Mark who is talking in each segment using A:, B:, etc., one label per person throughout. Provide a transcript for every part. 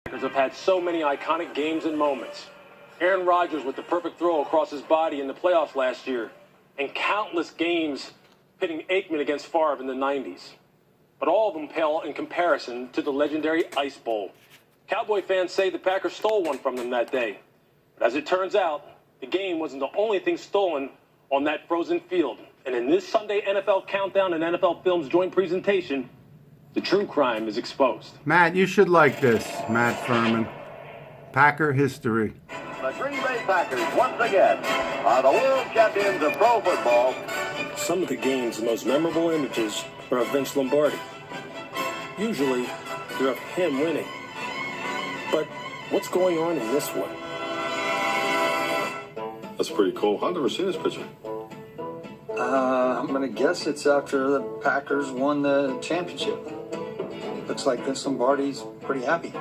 A: Packers have had so many iconic games and moments. Aaron Rodgers with the perfect throw across his body in the playoffs last year, and countless games pitting Aikman against Favre in the 90s. But all of them pale in comparison to the legendary Ice Bowl. Cowboy fans say the Packers stole one from them that day. But as it turns out, the game wasn't the only thing stolen on that frozen field. And in this Sunday NFL Countdown and NFL Films joint presentation, the true crime is exposed.
B: Matt, you should like this, Matt Furman. Packer history.
C: The Green Bay Packers, once again, are the world champions of pro football.
A: Some of the game's most memorable images are of Vince Lombardi. Usually, they're of him winning. But what's going on in this one?
D: That's pretty cool. I've never seen this picture.
E: I'm going to guess it's after the Packers won the championship. Looks like Vince Lombardi's pretty happy.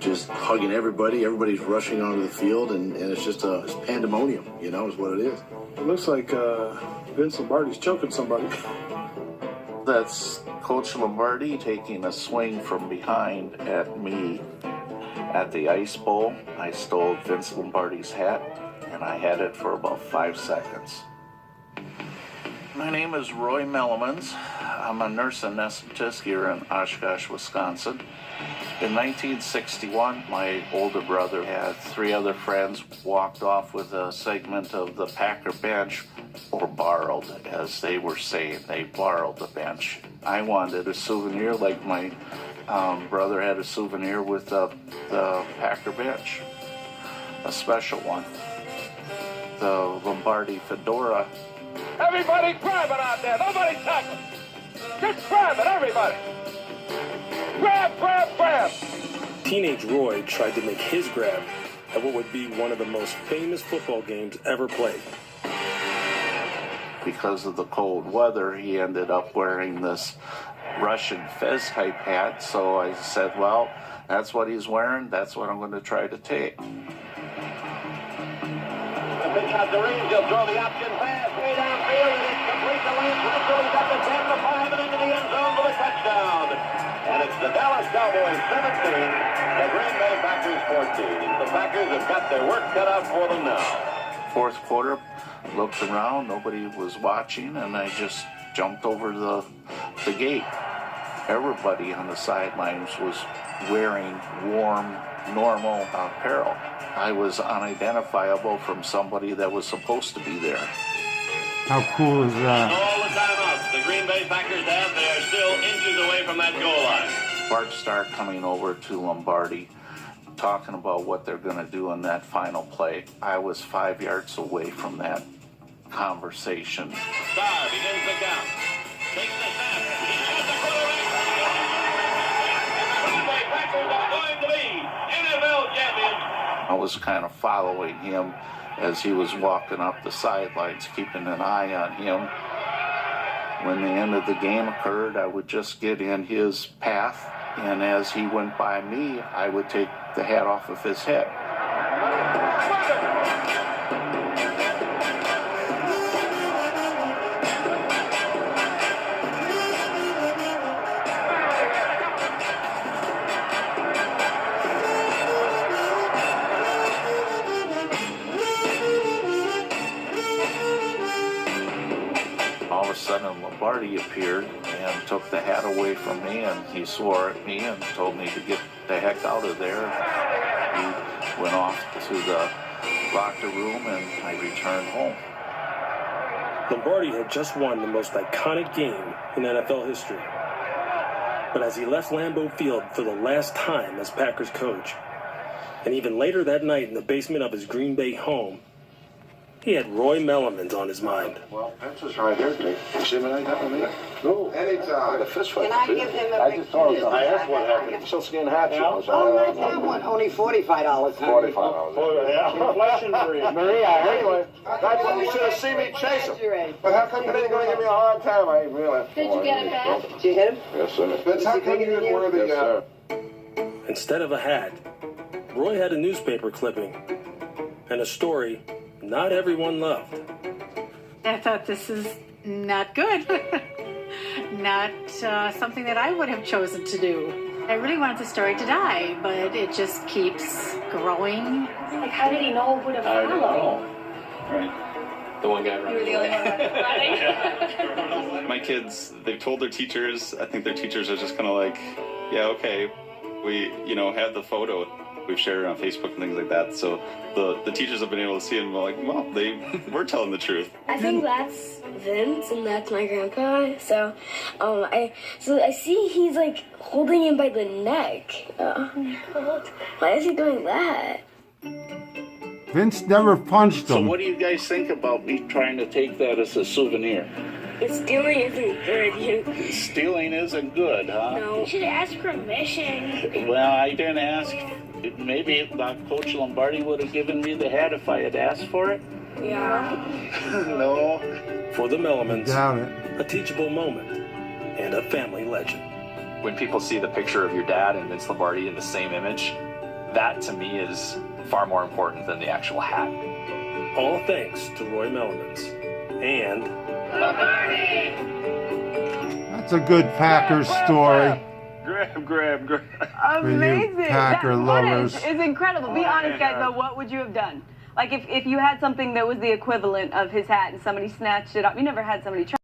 F: Just hugging everybody. Everybody's rushing onto the field, and it's just it's pandemonium, is what it is.
D: It looks like Vince Lombardi's choking somebody.
G: That's Coach Lombardi taking a swing from behind at me at the Ice Bowl. I stole Vince Lombardi's hat, and I had it for about 5 seconds. My name is Roy Mellemans. I'm a nurse anesthetist here in Oshkosh, Wisconsin. In 1961, my older brother had 3 other friends walked off with a segment of the Packer bench, or borrowed, as they were saying. They borrowed the bench. I wanted a souvenir like my brother had a souvenir with the Packer bench, a special one. The Lombardi fedora.
C: Everybody grab it out there. Nobody tackle. Just grab it, everybody. Grab, grab, grab.
A: Teenage Roy tried to make his grab at what would be one of the most famous football games ever played.
G: Because of the cold weather, he ended up wearing this Russian fez type hat. So I said, well, that's what he's wearing. That's what I'm going to try to take.
C: The pitch out the range. He'll throw the option pass way downfield, and it's complete to Lance Russell. He's up to 10 to 5 and into the end zone for the touchdown. And it's the Dallas Cowboys 17, the Green Bay Packers 14. The Packers have got their work cut out for them now.
G: Fourth quarter, looked around, nobody was watching, and I just jumped over the gate. Everybody on the sidelines was wearing warm, normal apparel. I was unidentifiable from somebody that was supposed to be there.
B: How cool is that?
C: All the timeouts the Green Bay Packers have, they are still inches away from that goal line.
G: Bart Starr coming over to Lombardi, talking about what they're going to do in that final play. I was 5 yards away from that conversation.
C: Starr begins the count. Takes the snap. He shot the quarterback. Green Bay Packers are going to be NFL champions.
G: I was kind of following him as he was walking up the sidelines, keeping an eye on him. When the end of the game occurred, I would just get in his path, and as he went by me, I would take the hat off of his head. All of a sudden, Lombardi appeared and took the hat away from me, and he swore at me and told me to get the heck out of there. He went off to the locker room, and I returned home.
A: Lombardi had just won the most iconic game in NFL history. But as he left Lambeau Field for the last time as Packers coach, and even later that night in the basement of his Green Bay home, he had Roy Mellemans on his mind.
D: Well, Pencil's right here, Dick. You see me like that with me? No.
F: Anytime.
D: The fist fight.
H: Can I give him a
D: I just told him. I asked what happened. Silkskin hat.
H: Oh, not that one. Only $45.
D: $45. Yeah. Flesh and Maria, anyway, that's what you should have seen me chase him. But how come you didn't going to give me a hard time? I ain't realized.
H: Did you get it back? Did you hit him?
D: Yes, sir. Vince, how come you didn't wear the...
F: Yes, sir.
A: Instead of a hat, Roy had a newspaper clipping and a story not everyone loved.
I: I thought this is not good. Not something that I would have chosen to do. I really want the story to die, but it just keeps growing.
J: Like, how did he know who to follow?
K: I don't know. Right. The one guy running.
J: You were the only one running.
K: My kids, they've told their teachers. I think their teachers are just kind of like, yeah, okay. We, have the photo. We've shared it on Facebook and things like that. So the teachers have been able to see it and be like, well, they were telling the truth.
J: I think that's Vince and that's my grandpa. So, I see he's like holding him by the neck. Why is he doing that?
B: Vince never punched
G: So
B: him.
G: what do you guys think about me trying to take that as a souvenir?
J: Stealing isn't good.
G: Stealing isn't good, huh?
J: No. You should ask permission.
G: Well, I didn't ask. Maybe Coach Lombardi would have given me the hat if I had asked for it.
J: Yeah.
G: No.
A: For the Mellemans,
B: Doubt it.
A: a teachable moment and a family legend.
L: When people see the picture of your dad and Vince Lombardi in the same image, that to me is far more important than the actual hat.
A: All thanks to Roy Mellemans and
B: That's a good Packers story.
G: Grab.
M: Amazing.
B: For you Packer lovers.
M: It's incredible. Be honest, guys, though, what would you have done? Like, if you had something that was the equivalent of his hat and somebody snatched it up, you never had somebody try.